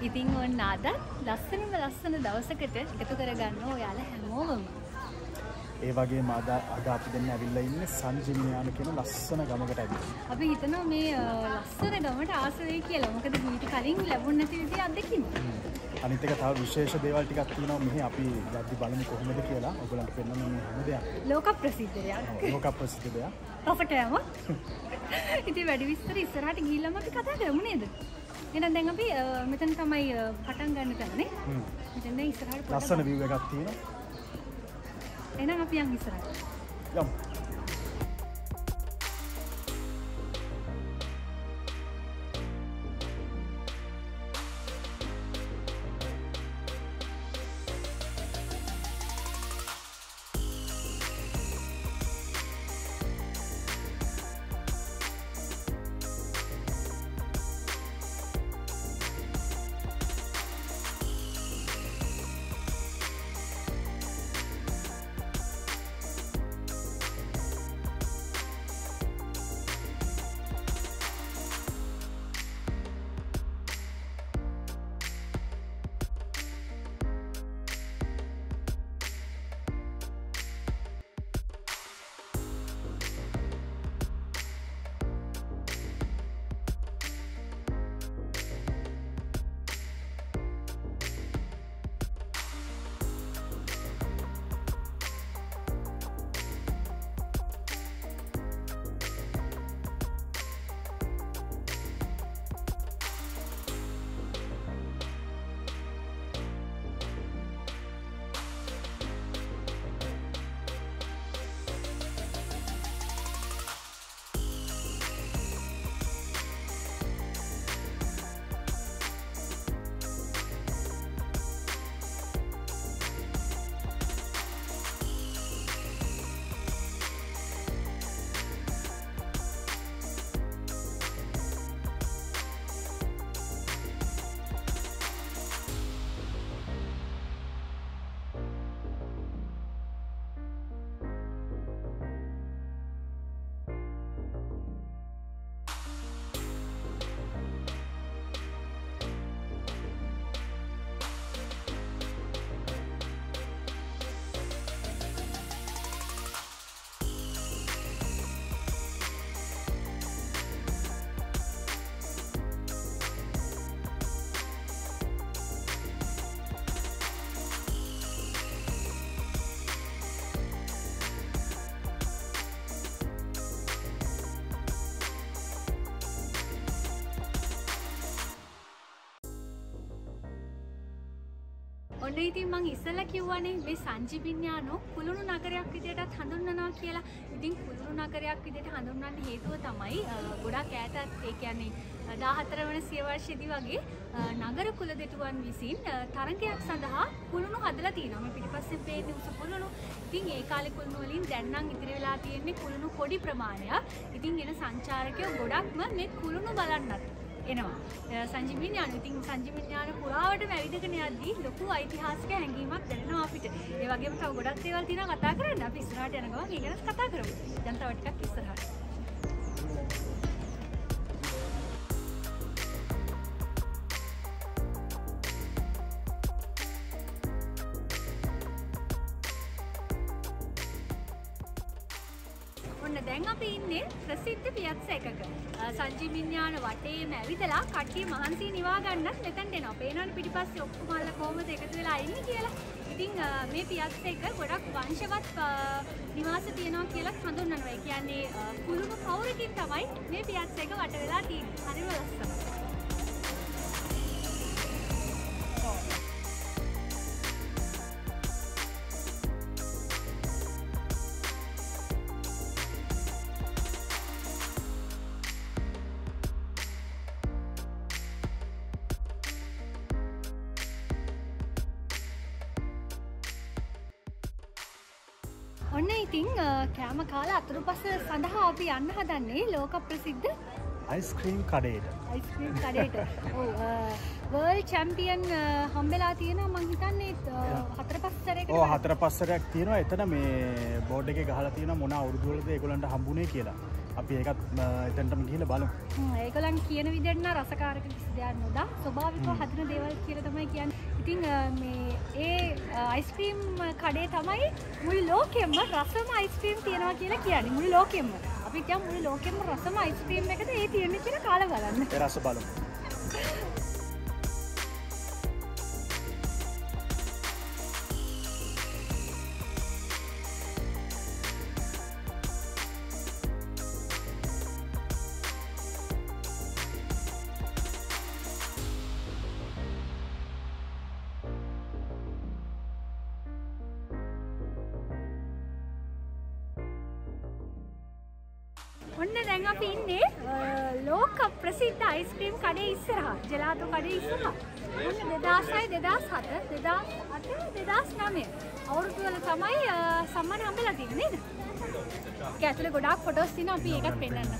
ඉතින් ඔන්න අද ලස්සන දවසකට එකතු කරගන්න ඔයාලා හැමෝම. ඒ වගේම අද අපි දෙන්න ඇවිල්ලා ඉන්නේ සංජිමියානු කියන ලස්සන ගමකට ඇවිල්ලා. අපි හිතනවා මේ ලස්සන ගමට ආස වෙයි කියලා. මොකද ඊට කලින් ලැබුණ නැති විදිහ අත්දැකීම. අනිත් එක තව විශේෂ දේවල් ටිකක් තියෙනවා මෙහි අපි යද්දි බලමු කොහොමද කියලා. ඔයගලන්ට පෙන්නන්න මේ හැම දෙයක්. ලෝක ප්‍රසිද්ධ දෙයක්. ලෝක ප්‍රසිද්ධ දෙයක්. අපට යමු. ඉතින් වැඩි විස්තර ඉස්සරහට ගිහිල්ලාම අපි කතා කරමු නේද? එහෙනම් දැන් අපි මෙතන තමයි පටන් ගන්න තැනනේ. මෙතන දැන් ඉස්සරහට ලස්සන view එකක් තියෙනවා. එහෙනම් අපි යන් ඉස්සරහට. යමු. ඔන්න ඉතින් මං ඉස්සෙල්ලා කිව්වනේ මේ සංජිමින්යානු කුළුණු නගරයක් විදියටත් හඳුන්වනවා කියලා. ඉතින් කුළුණු නගරයක් විදියට හඳුන්වන්න හේතුව තමයි ගොඩක් ඈතත් ඒ කියන්නේ 14 වන සියවර්ෂයේදී වගේ නගර කුලදෙටුවන් විසින් තරඟයක් සඳහා කුළුණු හදලා තියෙනවා. මේ පිටිපස්සෙන් පේන්නේ උස කුළුණු. ඉතින් ඒ කාලේ කුළුණු වලින් දැන් නම් ඉතිරි වෙලා තියෙන්නේ කුළුණු පොඩි ප්‍රමාණයක්. ඉතින් එන සංචාරකයෝ ගොඩක්ම මේ කුළුණු බලන්නත් එනවා. සංජිමින්යානු ඉතින් සංජිමින්යානු පුරාවටම ඇවිදගෙන යද්දී ලොකු ඓතිහාසික හැඟීමක් දැනෙනවා අපිට. ඒ වගේම තව ගොඩක් දේවල් තියෙනවා කතා කරන්න. අපි ඉස්සරහට යන ගමන් ඒ ගැන කතා කරමු. දැන් තව ටිකක් ඉස්සරහට. ඔන්න දැන් අපි ඉන්නේ ප්‍රසිද්ධ පියත්ස එකක. සංජිමින්යානු වටේම ඇවිදලා කට්ටිය මහන්සි නිවා ගන්නත් මෙතෙන්ට එනවා. පේනවනේ පිටිපස්සේ ඔක්කොම අල්ල කොහොමද එකතු වෙලා ඉන්නේ කියලා. ඉතින් මේ පියත්ස එක ගොඩක් වංශවත් නිවාස තියෙනවා කියලා හඳුන්වනවා. ඒ කියන්නේ කුළුණු පවුරකින් තමයි මේ පියත්ස එක වට වෙලා තියෙන්නේ. හරිම ලස්සනයි. ඔන්න ඉතින් කෑම කාලා අතුරුපස සඳහා අපි යන්න හදන්නේ ලෝක ප්‍රසිද්ධ අයිස්ක්‍රීම් කඩේට. අයිස්ක්‍රීම් කඩේට. ඔව් වර්ල්ඩ් චැම්පියන් හම්බෙලා තියෙනවා මං හිතන්නේ 4-5 සැරයකට. ඔව් 4-5 සැරයක් තියෙනවා. එතන මේ බෝඩ් එකේ ගහලා තියෙනවා මොන අවුරුදු වලද ඒගොල්ලන්ට හම්බුනේ කියලා. අපි ඒකත් එතනටම ගිහිල්ලා බලමු. ඒගොල්ලන් කියන විදිහට නා රසකාරක කිසි දෙයක් නොදා ස්වභාවිකව හදන දේවල් කියලා තමයි කියන්නේ. ඉතින් මේ ඒ අයිස්ක්‍රීම් කඩේ තමයි මුළු ලෝකෙම රසම අයිස්ක්‍රීම් තියනවා කියලා කියන්නේ. මුළු ලෝකෙම. අපි කියමු මුළු ලෝකෙම රසම අයිස්ක්‍රීම් එකද ඒ තියෙන්නේ කියලා කාලා බලන්න. ඒ රස බලමු. ඔන්න දැන් අපි ඉන්නේ ලෝක ප්‍රසිද්ධ අයිස්ක්‍රීම් කඩේ ඉස්සරහා ජෙලාටෝ කඩේ ඉස්සරහා. ඔන්න 2006 2007 2008 2009 අවුරුදු වල තමයි සම්මාන හම්බෙලා තියෙන්නේ නේද? ඒක ඇතුලේ ගොඩාක් ෆොටෝස් තියෙනවා අපි ඒකත් පෙන්නන්න.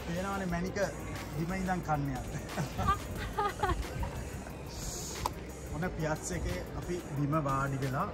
පේනවනේ මැනික බිම ඉඳන් කන්නේ අර. මොන පියත්ස් එකේ අපි බිම වාඩි වෙලා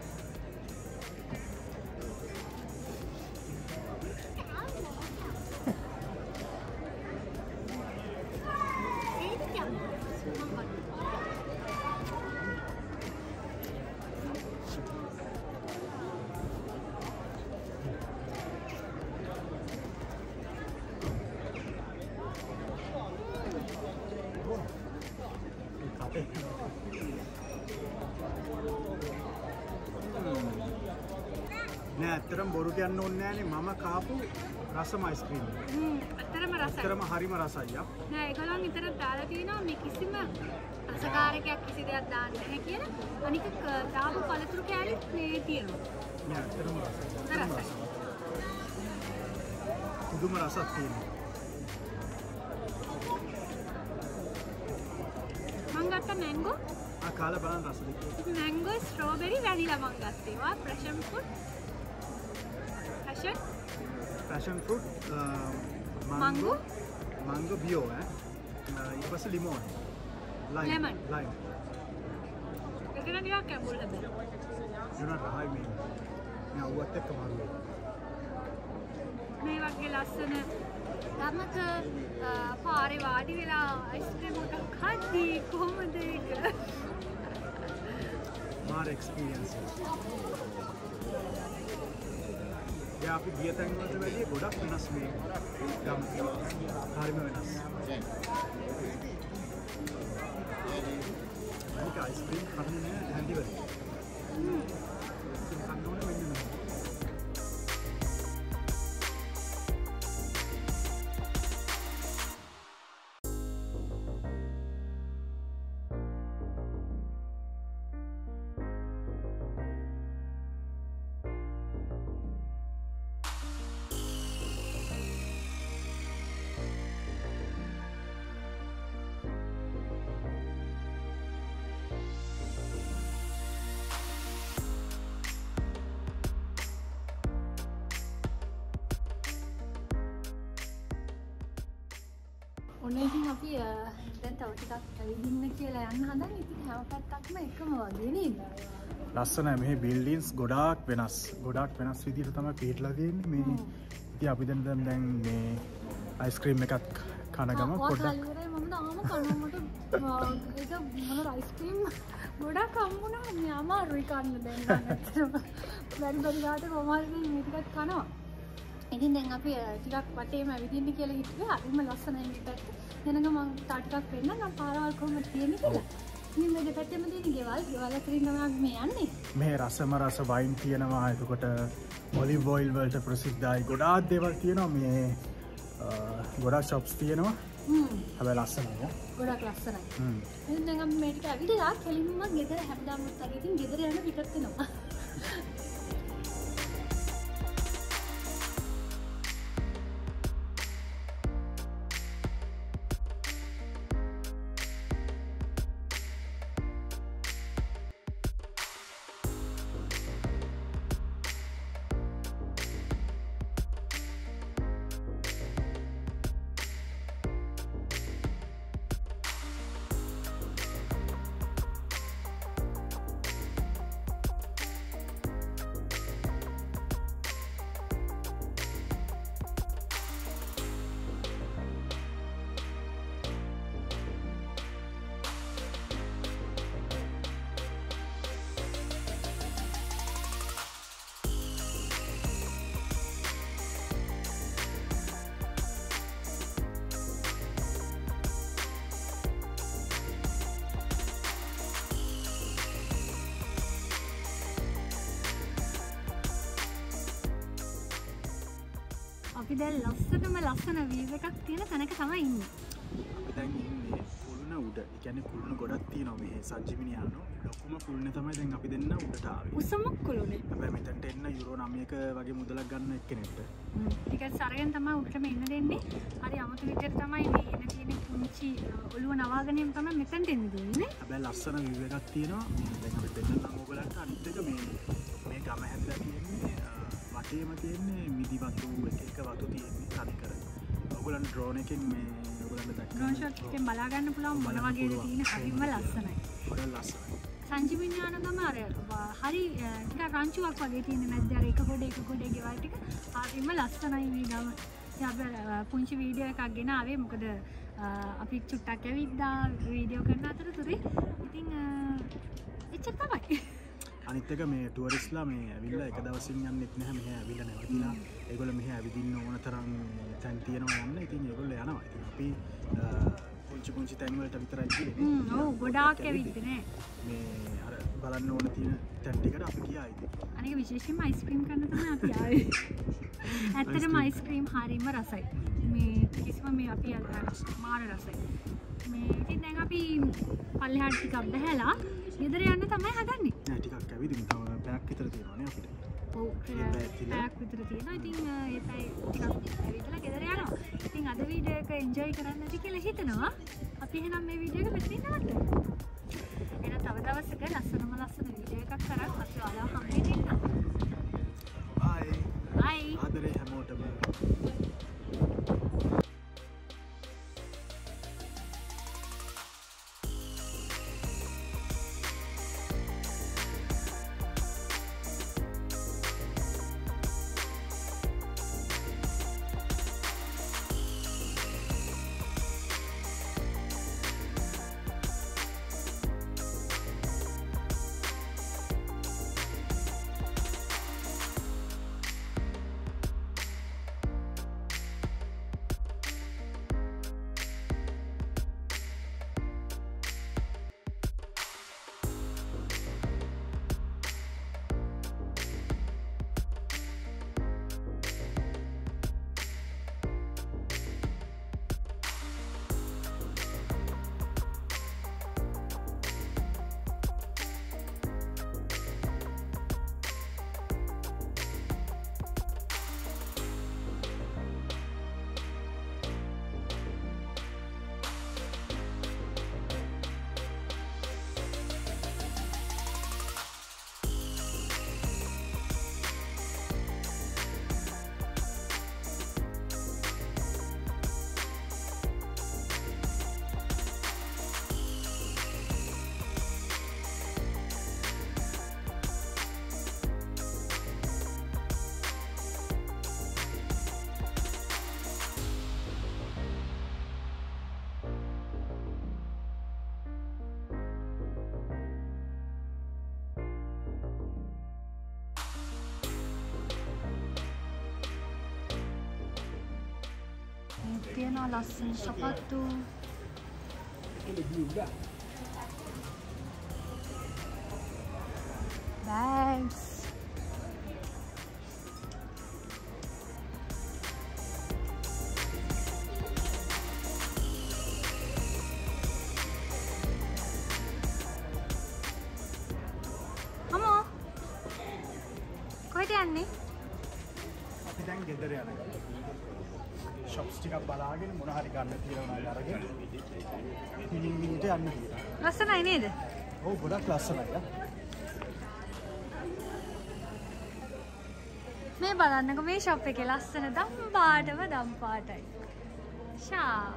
නෑ ඇත්තටම බොරු කියන්න ඕනේ නෑනේ මම කාපු රසම අයිස්ක්‍රීම්. ඇත්තටම රසයි. ඇත්තටම හරිම රසයි යා. නෑ ඒගොල්ලන් විතරක් දාලා තියෙනවා මේ කිසිම රසකාරකයක් කිසි දෙයක් දාන්නේ නැහැ කියලා. අනික දාපු පළතුරු කෑලිත් මේ තියෙනවා. නෑ ඇත්තටම රසයි. පුදුම රසක් තියෙනවා. මං ගත්ත මැංගෝ කාලා බලන්න රස දෙක. මැංගෝ ස්ට්‍රෝබෙරි වැනිලා මං ගත්තා. ඒවා passion fruit passion fruit mango bio ඊට පස්සේ ලිමෝන් lime ඒක නම් ටිකක් කැඹුල් හැබැයි යුනත් රහයි මේ අවුවත් එක්ක මාරුයි මේ වගේ ලස්සන ගමක පාරේ වාඩි වෙලා අයිස්ක්‍රීම් එකක් කද්දී කොහොමද ඒක මාර එක්ස්පීරියන්ස් අපි ගිය තැන් වලට වැඩිය ගොඩක් වෙනස් මේ ගම. හරිම වෙනස්. අනික අයිස්ක්‍රීම් කන්නේ නෑ හැන්ඩි වල. කන්න ඕනේ වෙන්නේ නෑ. ඔන්න ඉතින් අපි දැන් තව ටිකක් ඇවිදින්න කියලා යන්න හදන්නේ. ඉතින් හැම පැත්තක්ම එකම වගේ නේද? ලස්සනයි මේ බිල්ඩින්ස් ගොඩාක් වෙනස් විදිහට තමයි පිටලා තියෙන්නේ මේ ඉතින් අපි දැන් මේ අයිස්ක්‍රීම් එකක් කන ගම පොඩ්ඩක් මම තාම කනමට ඒක මොන අයිස්ක්‍රීම් ගොඩක් හම්බුණා මේ අමාරුයි කන්න දැන් බැරි ගාට කොහොමද මේ ටිකක් කනවා. ඉතින් දැන් අපි ටිකක් වටේම ඇවිදින්න කියලා හිතුවේ. හරිම ලස්සනයි මේ පැත්ත. එනගම මම තා ටිකක් පෙන්නන්න පාරවල් කොහොමද තියෙන්නේ කියලා. ඉතින් මේ දෙපැත්තෙම තියෙන ගෙවල් අතරින් තමයි මේ යන්නේ. මේ රස වයින් තියෙනවා. එතකොට ඔලිව් ඔයිල් වලට ප්‍රසිද්ධයි. ගොඩාක් දේවල් තියෙනවා මේ ගොඩාක් shops තියෙනවා. හැබැයි ලස්සනයි. ගොඩක් ලස්සනයි. ඉතින් දැන් අපි මේ ටික ඇවිදලා කෙලින්ම ගෙදර හැමදාම උත්තර ඉතින් ගෙදර යන පිටත් වෙනවා. අපි දැන් ලස්සන වීව් එකක් තියෙන තැනක තමයි ඉන්නේ. අපි දැන් ඉන්නේ කුළුණ උඩ. ඒ කියන්නේ කුළුණ ගොඩක් තියෙනවා මේ සජ්ජිමිනියානෝ. ලොකුම කුළුණේ තමයි දැන් අපි දෙන්න උඩට ආවේ. උසම කුළුණේ. හැබැයි මෙතනට එන්න යුරෝ 9ක වගේ මුදලක් ගන්න එක්කෙනෙක්ට. ටිකට් අරගෙන තමයි උඩටම එන්න දෙන්නේ. හරි අමුතු විදිහට තමයි මේ එන තියෙන පුංචි ඔළුව නවාගෙනම තමයි මෙතනට එන්න දෙන්නේ. හැබැයි ලස්සන වීව් එකක් තියෙනවා. දැන් අපි දෙන්නම් ඕගලන්ට අනිත් එක මේ ගම හැදලා තියෙන්නේ වටේම තියෙන්නේ මිදි වතු එක වතු තියෙන්නේ තනිකර. ඔයගොල්ලන් ඩ්‍රෝන් එකෙන් මේ ඔයගොල්ලන්ට දැක්කම ඩ්‍රෝන් ෂොට් එකෙන් බලා ගන්න පුළුවන් මොන වගේද තියෙන හරිම ලස්සනයි. ගොඩක් ලස්සනයි. සංජීවිනියාන ගම අර හරි ටිකක් රංචුවක් වගේ තියෙන මැද්ද අර එක ගොඩේ ගෙවල් ටික හරිම ලස්සනයි මේ ගම. ඉතින් අපි පුංචි වීඩියෝ එකක් ගෙන ආවේ මොකද අපි චුට්ටක් ඇවිද්දා වීඩියෝ කරන අතරතුරේ ඉතින් එච්චර තමයි. අනිත් එක මේ ටුවරිස්ලා මේ ඇවිල්ලා එක දවසින් යන්නෙත් නැහැ මෙහෙ ඇවිල්ලා නැවතිලා ඒගොල්ලෝ මෙහෙ ඇවිදින්න ඕන තරම් තැන් තියෙනවා යන්න. ඉතින් ඒගොල්ලෝ යනවා. ඉතින් අපි පුංචි තැන් වලට විතරයි ගියේ. ඔව් ගොඩාක් ඇවිත් නේ. මේ අර බලන්න ඕන තියෙන තැන් ටිකට අපි ගියා ඉතින්. අනික විශේෂයෙන්ම අයිස්ක්‍රීම් කන්න තමයි අපි ආවේ. ඇත්තටම අයිස්ක්‍රීම් හරිම රසයි. මේ කිසිම මේ අපි මාර රසයි. මේ ඉතින් දැන් අපි පල්ලෙහාට ටිකක් බහැලා ගෙදර යන්න තමයි හදන්නේ. නෑ ටිකක් ඇවිදින්න තව පැයක් විතර තියෙනවානේ අපිට. ඔව් පැයක් විතර තියෙනවා. ඉතින් ඒ පැය ටිකක් ඇවිදලා ගෙදර යනවා. ඉතින් අද වීඩියෝ එක එන්ජොයි කරන්න ඇති කියලා හිතනවා. අපි එහෙනම් මේ වීඩියෝ එක මෙතනින් නවත්තමු. එහෙනම් තව දවසක ලස්සන වීඩියෝ එකක් කරන් අපි ඔයාලව හම්බෙන්න. බයි. බයි. ආදරේ හැමෝටම. තියෙනවා ලස්සන සපත්තු. bags. අම්මෝ කොහෙද යන්නේ? අපි දැන් ගෙදර යනවා. shops ටිකක් බලාගෙන මොන හරි ගන්න තියෙනවා නම් අරගෙන ඉතින් යන්න තියෙනවා. ලස්සනයි නේද? ඔව් ගොඩක් ලස්සනයි. මේ බලන්නකො මේ ෂොප් එකේ ලස්සන දම් පාටම දම් පාටයි. ෂා